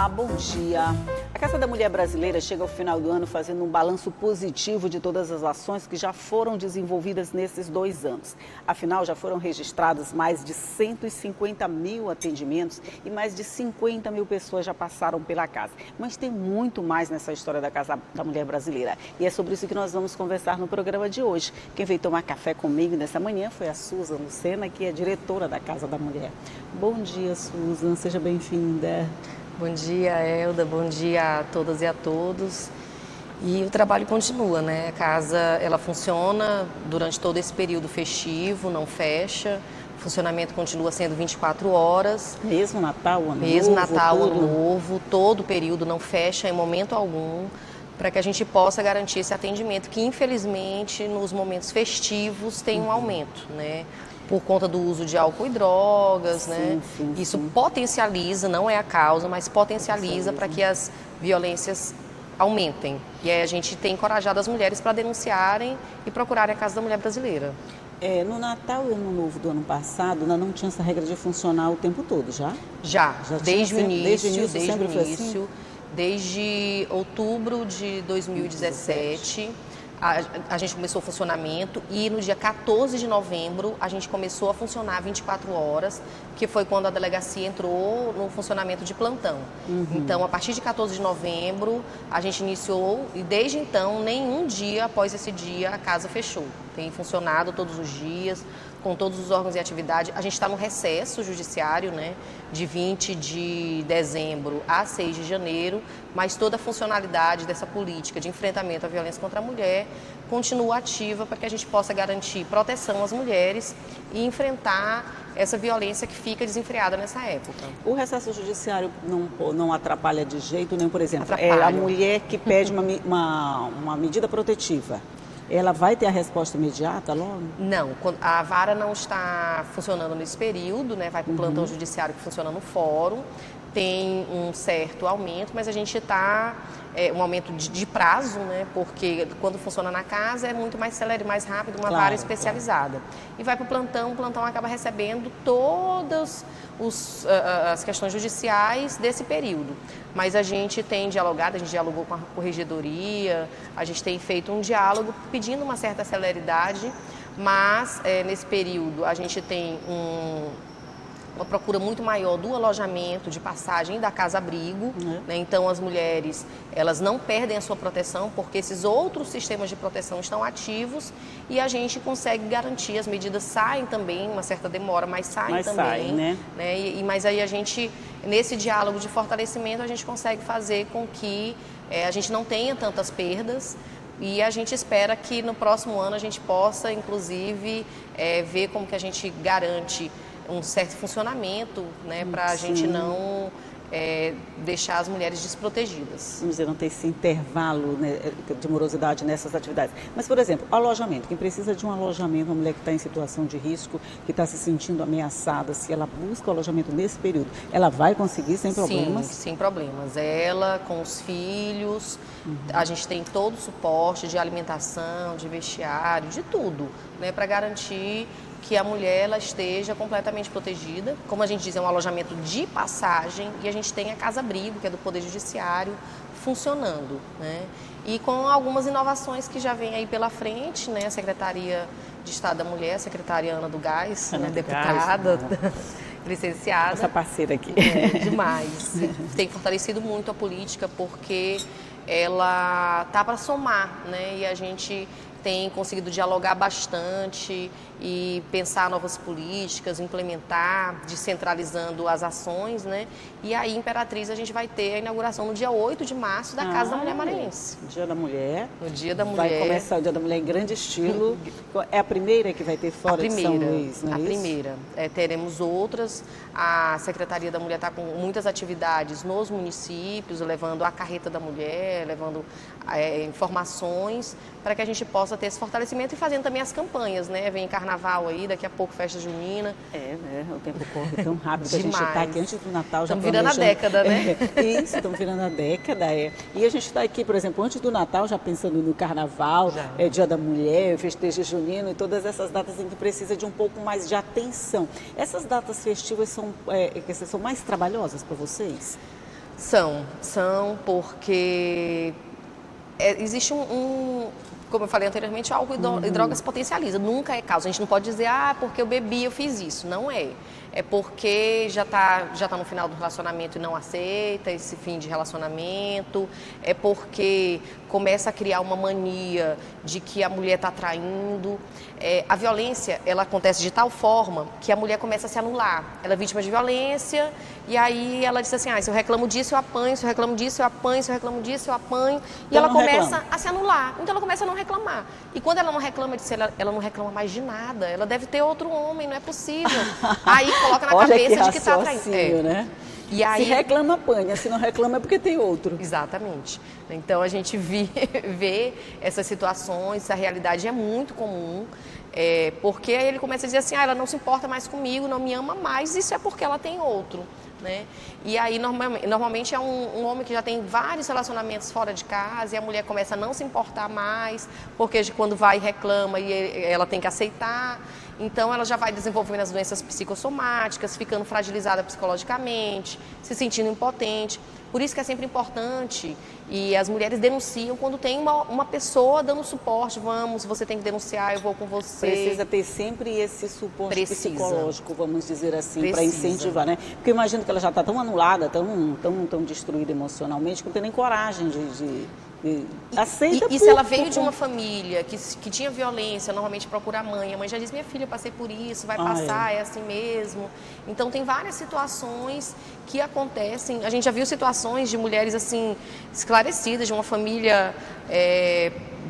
Olá, bom dia. A Casa da Mulher Brasileira chega ao final do ano fazendo um balanço positivo de todas as ações que já foram desenvolvidas nesses 2 anos. Afinal, já foram registrados mais de 150 mil atendimentos e mais de 50 mil pessoas já passaram pela casa. Mas tem muito mais nessa história da Casa da Mulher Brasileira. E é sobre isso que nós vamos conversar no programa de hoje. Quem veio tomar café comigo nessa manhã foi a Susan Lucena, que é diretora da Casa da Mulher. Bom dia, Susan. Seja bem-vinda. Bom dia, Elda. Bom dia a todas e a todos. E o trabalho continua, né? A casa, ela funciona durante todo esse período festivo, não fecha. O funcionamento continua sendo 24 horas. Mesmo Natal, Ano Novo? Mesmo Natal, tudo. Ano Novo, todo o período não fecha em momento algum, para que a gente possa garantir esse atendimento, que infelizmente nos momentos festivos tem um aumento, né? Por conta do uso de álcool e drogas, né? Isso potencializa, não é a causa, mas potencializa para que as violências aumentem. E aí a gente tem encorajado as mulheres para denunciarem e procurarem a Casa da Mulher Brasileira. No Natal e Ano Novo do ano passado, ainda não tinha essa regra de funcionar o tempo todo, já? Já desde o início, assim? Desde outubro de 2017. A gente começou o funcionamento e no dia 14 de novembro a gente começou a funcionar 24 horas, que foi quando a delegacia entrou no funcionamento de plantão. Então, a partir de 14 de novembro, a gente iniciou e desde então, nenhum dia após esse dia, a casa fechou. Tem funcionado todos os dias, com todos os órgãos e atividades. A gente está no recesso judiciário, né, de 20 de dezembro a 6 de janeiro, mas toda a funcionalidade dessa política de enfrentamento à violência contra a mulher continua ativa para que a gente possa garantir proteção às mulheres e enfrentar essa violência que fica desenfreada nessa época. O recesso judiciário não atrapalha de jeito nenhum, por exemplo, Atrapalha. A mulher que pede uma medida protetiva. Ela vai ter a resposta imediata logo? Não, a vara não está funcionando nesse período, né? Vai para o plantão judiciário que funciona no fórum, tem um certo aumento, mas a gente está, um aumento de prazo, né? Porque quando funciona na casa é muito mais célere, mais rápido, uma vara especializada. Claro. E vai para o plantão acaba recebendo todas as questões judiciais desse período. Mas a gente tem dialogado, a gente dialogou com a corregedoria, a gente tem feito um diálogo pedindo uma certa celeridade, mas nesse período a gente tem uma procura muito maior do alojamento, de passagem da casa-abrigo, né? Então as mulheres, elas não perdem a sua proteção porque esses outros sistemas de proteção estão ativos e a gente consegue garantir, as medidas saem também, uma certa demora, mas saem também. Sai, né? Mas aí a gente, nesse diálogo de fortalecimento, a gente consegue fazer com que a gente não tenha tantas perdas. E a gente espera que no próximo ano a gente possa, inclusive, ver como que a gente garante um certo funcionamento, né, para a gente não deixar as mulheres desprotegidas. Vamos dizer, não ter esse intervalo, né, de morosidade nessas atividades. Mas, por exemplo, alojamento. Quem precisa de um alojamento, uma mulher que está em situação de risco, que está se sentindo ameaçada, se ela busca o alojamento nesse período, ela vai conseguir sem problemas? Sim, sem problemas. Ela, com os filhos, a gente tem todo o suporte de alimentação, de vestiário, de tudo, né, para garantir que a mulher ela esteja completamente protegida. Como a gente diz, é um alojamento de passagem e a gente tem a casa-abrigo, que é do Poder Judiciário, funcionando, né? E com algumas inovações que já vem aí pela frente, né? A Secretaria de Estado da Mulher, a secretária Ana do Gás, né? Deputada, licenciada. Essa parceira aqui. Demais. Tem fortalecido muito a política porque ela tá para somar, né? E a gente tem conseguido dialogar bastante e pensar novas políticas, implementar, descentralizando as ações, né? E aí, Imperatriz, a gente vai ter a inauguração no dia 8 de março da Casa da Mulher Maranhense. Dia da Mulher. No Dia da Mulher. Vai começar o Dia da Mulher em grande estilo. É a primeira que vai ter fora de São Luís, não é isso? A primeira. Teremos outras. A Secretaria da Mulher está com muitas atividades nos municípios, levando a carreta da mulher, levando informações para que a gente possa ter esse fortalecimento e fazendo também as campanhas, né? Vem carnaval aí, daqui a pouco festa junina. Né? O tempo corre tão rápido que a gente está aqui antes do Natal já estamos virando a década, né? Isso, estamos virando a década. E a gente está aqui, por exemplo, antes do Natal, já pensando no Carnaval, Dia da Mulher, festejo junino e todas essas datas em que precisa de um pouco mais de atenção. Essas datas festivas são mais trabalhosas para vocês? São porque existe como eu falei anteriormente, o álcool e drogas potencializa. Nunca é causa. A gente não pode dizer, porque eu bebi, eu fiz isso. Não é. É porque já tá no final do relacionamento e não aceita esse fim de relacionamento. É porque começa a criar uma mania de que a mulher está traindo. A violência, ela acontece de tal forma que a mulher começa a se anular. Ela é vítima de violência e aí ela diz assim, se eu reclamo disso, eu apanho, se eu reclamo disso, eu apanho, se eu reclamo disso, eu apanho. E ela começa a se anular. Então ela começa a não reclamar. E quando ela não reclama disso, ela não reclama mais de nada. Ela deve ter outro homem, não é possível. Aí coloca na cabeça de que está traindo. Né? E aí, se reclama, apanha. Se não reclama, é porque tem outro. Exatamente. Então, a gente vê essas situações, essa realidade é muito comum, porque aí ele começa a dizer assim, ela não se importa mais comigo, não me ama mais, isso é porque ela tem outro. Né? E aí, normalmente é um homem que já tem vários relacionamentos fora de casa e a mulher começa a não se importar mais, porque quando vai e reclama e ela tem que aceitar. Então, ela já vai desenvolvendo as doenças psicossomáticas, ficando fragilizada psicologicamente, se sentindo impotente. Por isso que é sempre importante, e as mulheres denunciam quando tem uma pessoa dando suporte. Vamos, você tem que denunciar, eu vou com você. Precisa ter sempre esse suporte psicológico, vamos dizer assim, para incentivar, né? Porque eu imagino que ela já está tão anulada, tão destruída emocionalmente, que não tem nem coragem de aceita. E se ela veio de uma família que tinha violência, normalmente procura a mãe já diz, minha filha, eu passei por isso, vai passar, é assim mesmo. Então tem várias situações que acontecem, a gente já viu situações de mulheres assim, esclarecidas, de uma família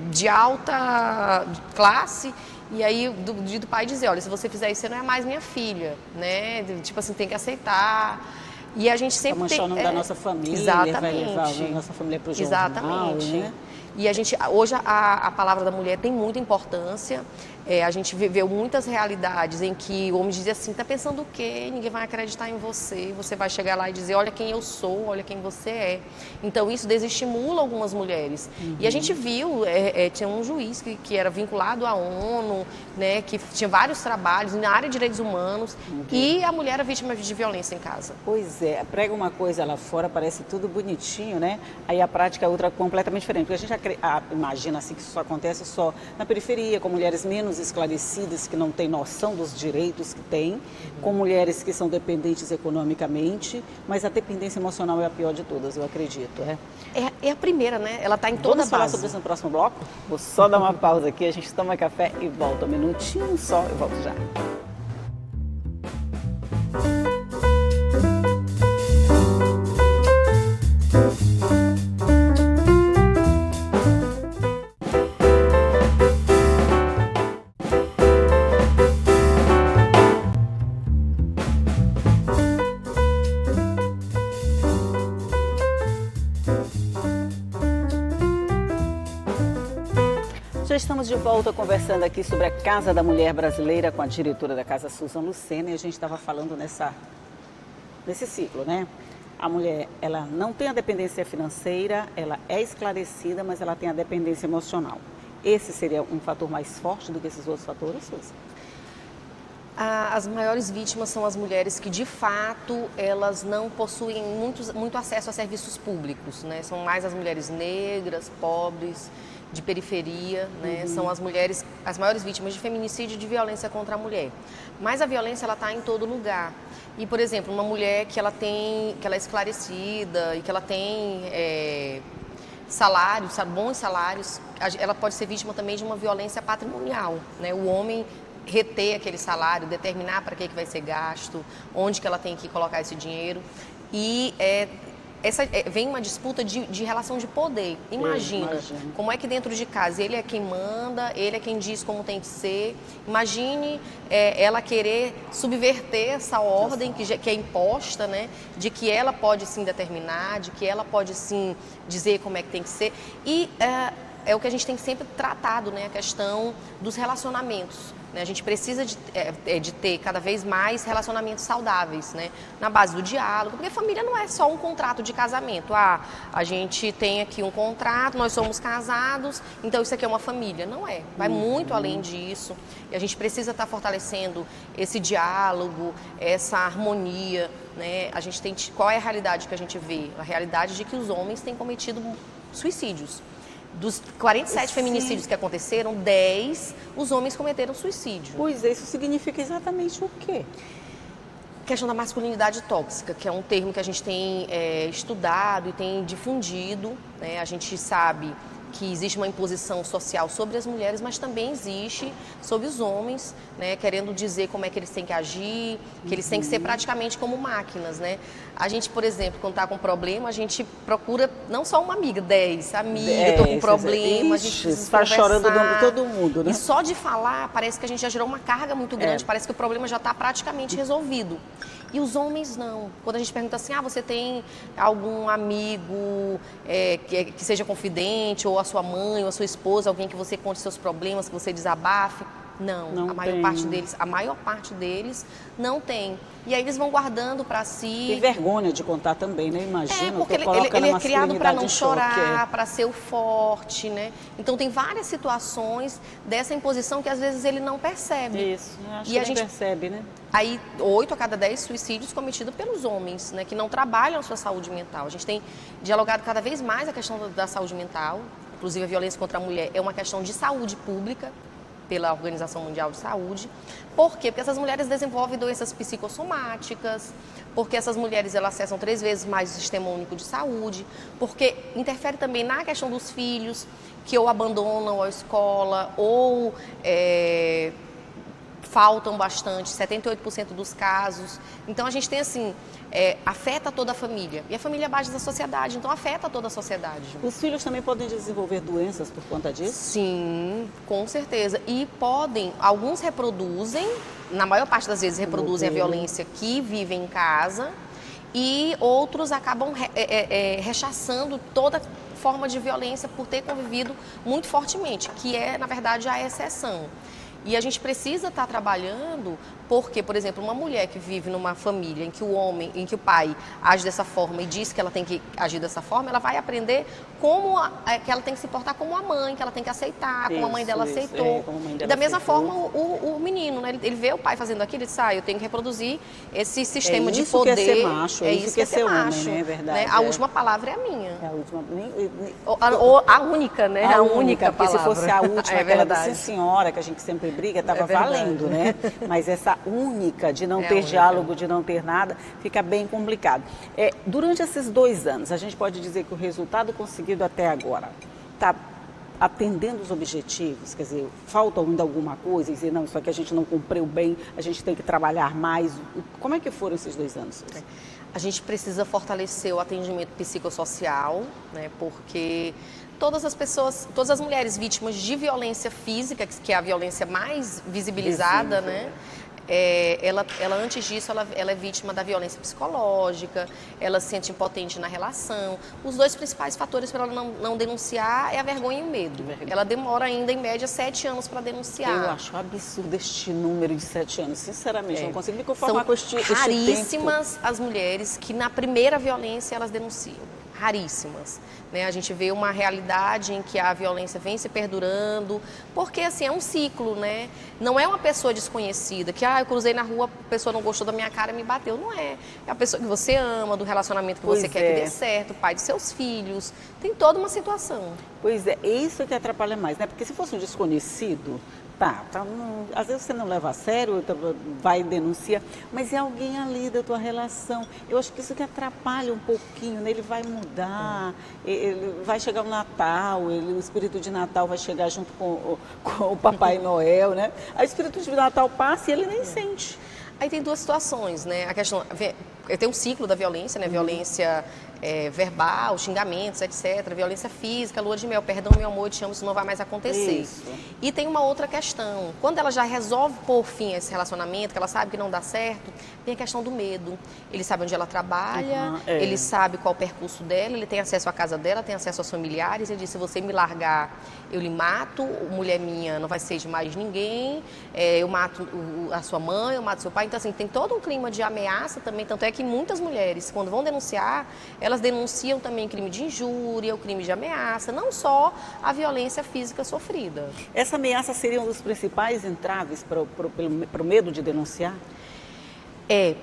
de alta classe, e aí do pai dizer, olha, se você fizer isso, você não é mais minha filha, né? Tipo assim, tem que aceitar. E a gente sempre manchar o nome da nossa família, exatamente, vai levar a nossa família para o jornal. Exatamente. Né? E hoje a palavra da mulher tem muita importância. A gente viveu muitas realidades em que o homem dizia assim, tá pensando o quê? Ninguém vai acreditar em você. Você vai chegar lá e dizer, olha quem eu sou, olha quem você é. Então isso desestimula algumas mulheres. E a gente viu, tinha um juiz que era vinculado à ONU, né, que tinha vários trabalhos na área de direitos humanos, e a mulher era vítima de violência em casa. Pois é, prega uma coisa lá fora, parece tudo bonitinho, né? Aí a prática é outra completamente diferente. Porque a gente imagina assim que isso só acontece só na periferia, com mulheres menos esclarecidas, que não têm noção dos direitos que têm, com mulheres que são dependentes economicamente, mas a dependência emocional é a pior de todas, eu acredito. É a primeira, né? Ela está em toda a base. Vamos falar sobre isso no próximo bloco? Vou só dar uma pausa aqui, a gente toma café e volta. Um minutinho só, eu volto já. Já estamos de volta conversando aqui sobre a Casa da Mulher Brasileira com a diretora da casa, Susan Lucena, e a gente estava falando nesse ciclo, né? A mulher, ela não tem a dependência financeira, ela é esclarecida, mas ela tem a dependência emocional. Esse seria um fator mais forte do que esses outros fatores, Susan? As maiores vítimas são as mulheres que, de fato, elas não possuem muito acesso a serviços públicos, né? São mais as mulheres negras, pobres, de periferia, né? São as maiores vítimas de feminicídio e de violência contra a mulher. Mas a violência, ela está em todo lugar. E, por exemplo, uma mulher que ela é esclarecida e que ela tem salários, bons salários, ela pode ser vítima também de uma violência patrimonial, né? O homem reter aquele salário, determinar para que vai ser gasto, onde que ela tem que colocar esse dinheiro. E vem uma disputa de relação de poder. Imagina como é que dentro de casa ele é quem manda, ele é quem diz como tem que ser. Imagine ela querer subverter essa ordem que é imposta, né? De que ela pode sim determinar, de que ela pode sim dizer como é que tem que ser. E é o que a gente tem sempre tratado, né? A questão dos relacionamentos. Né? A gente precisa de ter cada vez mais relacionamentos saudáveis, né? Na base do diálogo, porque família não é só um contrato de casamento. Ah, a gente tem aqui um contrato, nós somos casados, então isso aqui é uma família. Não é, vai muito além disso. E a gente precisa estar fortalecendo esse diálogo, essa harmonia, né? A gente tem, qual é a realidade que a gente vê? A realidade de que os homens têm cometido suicídios. Dos 47 feminicídios que aconteceram, 10 os homens cometeram suicídio. Pois é, isso significa exatamente o quê? Questão da masculinidade tóxica, que é um termo que a gente tem estudado e tem difundido, né? A gente sabe que existe uma imposição social sobre as mulheres, mas também existe sobre os homens, né, querendo dizer como é que eles têm que agir, que eles têm que ser praticamente como máquinas, né? A gente, por exemplo, quando está com problema, a gente procura não só uma amiga, 10 amigas, estou com problema, a gente está chorando o nome de todo mundo, né? E só de falar, parece que a gente já gerou uma carga muito grande, parece que o problema já está praticamente resolvido. E os homens não. Quando a gente pergunta assim, você tem algum amigo que seja confidente, ou a sua mãe, ou a sua esposa, alguém que você conte seus problemas, que você desabafe? Não, a maior parte deles não tem. E aí eles vão guardando para si. Tem vergonha de contar também, né? Imagina. Porque ele é criado para não chorar, para ser o forte, né? Então tem várias situações dessa imposição que às vezes ele não percebe. Isso, acho que ele percebe, né? Aí 8 a cada 10 suicídios cometidos pelos homens, né? Que não trabalham a sua saúde mental. A gente tem dialogado cada vez mais a questão da saúde mental. Inclusive a violência contra a mulher é uma questão de saúde pública, pela Organização Mundial de Saúde. Por quê? Porque essas mulheres desenvolvem doenças psicossomáticas, porque essas mulheres elas acessam 3 vezes mais o Sistema Único de Saúde, porque interfere também na questão dos filhos, que ou abandonam a escola, ou faltam bastante, 78% dos casos. Então, a gente tem assim, afeta toda a família. E a família é a base da sociedade, então afeta toda a sociedade. Os filhos também podem desenvolver doenças por conta disso? Sim, com certeza. E alguns reproduzem, na maior parte das vezes reproduzem a violência que vivem em casa, e outros acabam rechaçando toda forma de violência por ter convivido muito fortemente, que é, na verdade, a exceção. E a gente precisa estar trabalhando porque, por exemplo, uma mulher que vive numa família em que o pai age dessa forma e diz que ela tem que agir dessa forma, ela vai aprender que ela tem que se portar como a mãe, que ela tem que aceitar, como a mãe dela aceitou. E da mesma forma, o menino, né? Ele vê o pai fazendo aquilo e diz, eu tenho que reproduzir esse sistema de poder. É isso que é ser macho, é isso que é ser macho, homem, né? É verdade. Né? A última palavra é a minha. É a última... A única, né? A única porque palavra. se fosse a última, aquela da sim senhora, que a gente sempre briga, estava valendo, né? Mas essa única, de não ter diálogo, de não ter nada, fica bem complicado. Durante esses 2 anos, a gente pode dizer que o resultado conseguido até agora está atendendo os objetivos? Quer dizer, falta ainda alguma coisa? Dizer, não, isso aqui a gente não cumpriu bem, a gente tem que trabalhar mais. Como é que foram esses 2 anos? A gente precisa fortalecer o atendimento psicossocial, né? Porque todas as mulheres vítimas de violência física, que é a violência mais visibilizada, né? Ela antes disso, ela é vítima da violência psicológica, ela se sente impotente na relação. Os 2 principais fatores para ela não denunciar é a vergonha e o medo. Ela demora ainda, em média, 7 anos para denunciar. Eu acho absurdo este número de 7 anos, sinceramente, não consigo me conformar com este tempo. São raríssimas as mulheres que na primeira violência elas denunciam. Raríssimas. Né? A gente vê uma realidade em que a violência vem se perdurando, porque assim, é um ciclo, né? Não é uma pessoa desconhecida, que eu cruzei na rua, a pessoa não gostou da minha cara e me bateu. Não é. É a pessoa que você ama, do relacionamento que você quer que dê certo, o pai dos seus filhos. Tem toda uma situação. Pois é isso que atrapalha mais, né? Porque se fosse um desconhecido, às vezes você não leva a sério, vai denunciar, mas é alguém ali da tua relação. Eu acho que isso que atrapalha um pouquinho, né? Ele vai mudar, ele vai chegar o Natal, o espírito de Natal vai chegar junto com o Papai Noel, né? Aí o espírito de Natal passa e ele nem sente. Aí tem 2 situações, né? A questão, tem um ciclo da violência, né? Violência verbal, xingamentos, etc. Violência física, lua de mel, perdão, meu amor, eu te amo, isso não vai mais acontecer. Isso. E tem uma outra questão. Quando ela já resolve pôr fim a esse relacionamento, que ela sabe que não dá certo, tem a questão do medo. Ele sabe onde ela trabalha, ele sabe qual o percurso dela, ele tem acesso à casa dela, tem acesso aos familiares. Ele diz, se você me largar, eu lhe mato, mulher minha não vai ser de mais ninguém, eu mato a sua mãe, eu mato seu pai. Então, assim, tem todo um clima de ameaça também. Tanto é que muitas mulheres, quando vão denunciar, elas denunciam também crime de injúria, o crime de ameaça, não só a violência física sofrida. Essa ameaça seria um dos principais entraves para o medo de denunciar?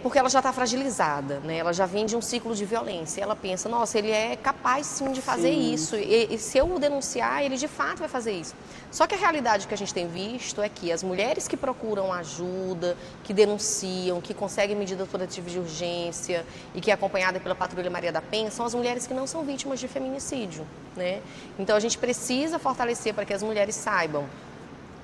Porque ela já está fragilizada, né? Ela já vem de um ciclo de violência. Ela pensa, nossa, ele é capaz sim de fazer isso. E se eu o denunciar, ele de fato vai fazer isso. Só que a realidade que a gente tem visto é que as mulheres que procuram ajuda, que denunciam, que conseguem medidas protetivas de urgência e que é acompanhada pela Patrulha Maria da Penha, são as mulheres que não são vítimas de feminicídio, né? Então a gente precisa fortalecer para que as mulheres saibam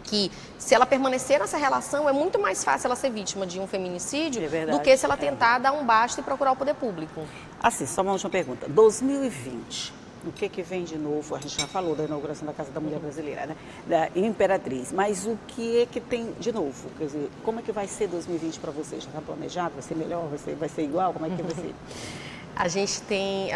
que se ela permanecer nessa relação, é muito mais fácil ela ser vítima de um feminicídio do que se ela tentar dar um basta e procurar o poder público. Assim, só uma última pergunta. 2020, o que vem de novo? A gente já falou da inauguração da Casa da Mulher Brasileira, né? Da Imperatriz. Mas o que é que tem de novo? Quer dizer, como é que vai ser 2020 para você? Já está planejado? Vai ser melhor? Vai ser igual? Como é que vai ser? A gente tem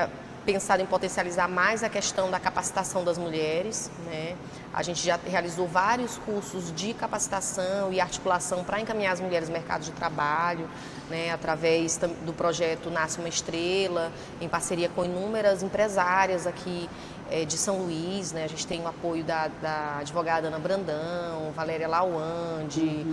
pensado em potencializar mais a questão da capacitação das mulheres, né? A gente já realizou vários cursos de capacitação e articulação para encaminhar as mulheres no mercado de trabalho, né? Através do projeto Nasce uma Estrela, em parceria com inúmeras empresárias aqui de São Luís, né? A gente tem o apoio da advogada Ana Brandão, Valéria Lawande,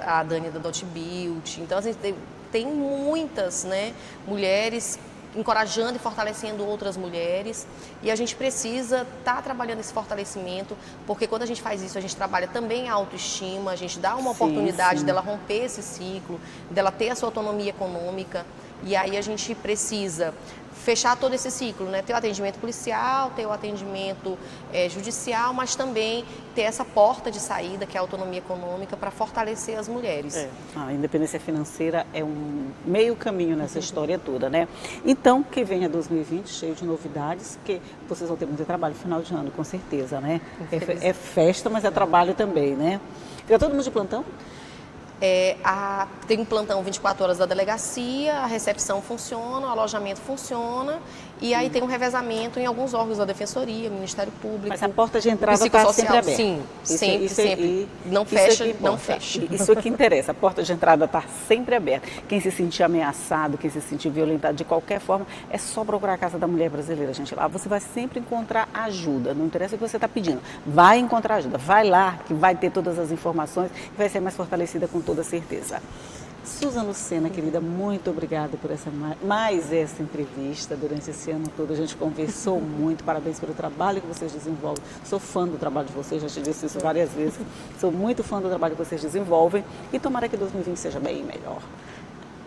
a Dani da Dot Beauty. Então, a gente tem muitas, né, mulheres encorajando e fortalecendo outras mulheres, e a gente precisa estar trabalhando esse fortalecimento, porque quando a gente faz isso, a gente trabalha também a autoestima, a gente dá uma oportunidade dela romper esse ciclo, dela ter a sua autonomia econômica, e aí a gente precisa fechar todo esse ciclo, né? Ter o atendimento policial, ter o atendimento judicial, mas também ter essa porta de saída, que é a autonomia econômica, para fortalecer as mulheres. A independência financeira é um meio caminho nessa história toda, né? Então, que venha 2020 cheio de novidades, que vocês vão ter muito trabalho no final de ano, com certeza, né? É festa, mas é trabalho também, né? Fica todo mundo de plantão? Tem um plantão 24 horas da delegacia, a recepção funciona, o alojamento funciona, e aí tem um revezamento em alguns órgãos da Defensoria, Ministério Público. Mas a porta de entrada está sempre aberta? Sim, sempre. Não fecha, não fecha. Isso é que interessa, a porta de entrada está sempre aberta. Quem se sentir ameaçado, quem se sentir violentado de qualquer forma, é só procurar a Casa da Mulher Brasileira, gente. Lá você vai sempre encontrar ajuda, não interessa o que você está pedindo. Vai encontrar ajuda, vai lá, que vai ter todas as informações e vai ser mais fortalecida com toda certeza. Suzana Lucena, querida, muito obrigada por mais essa entrevista. Durante esse ano todo a gente conversou muito. Parabéns pelo trabalho que vocês desenvolvem. Sou fã do trabalho de vocês, já te disse isso várias vezes. Sou muito fã do trabalho que vocês desenvolvem e tomara que 2020 seja bem melhor.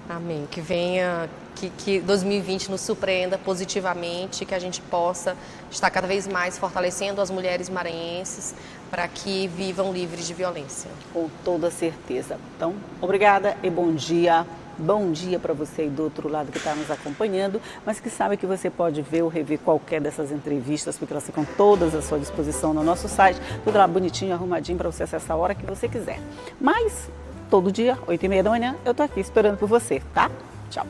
Amém. Que venha, que 2020 nos surpreenda positivamente, que a gente possa estar cada vez mais fortalecendo as mulheres maranhenses para que vivam livres de violência. Com toda certeza. Então, obrigada e bom dia. Bom dia para você aí do outro lado que está nos acompanhando, mas que sabe que você pode ver ou rever qualquer dessas entrevistas, porque elas ficam todas à sua disposição no nosso site, tudo lá bonitinho, arrumadinho para você acessar a hora que você quiser. Mas todo dia, 8h30 da manhã, eu tô aqui esperando por você, tá? Tchau.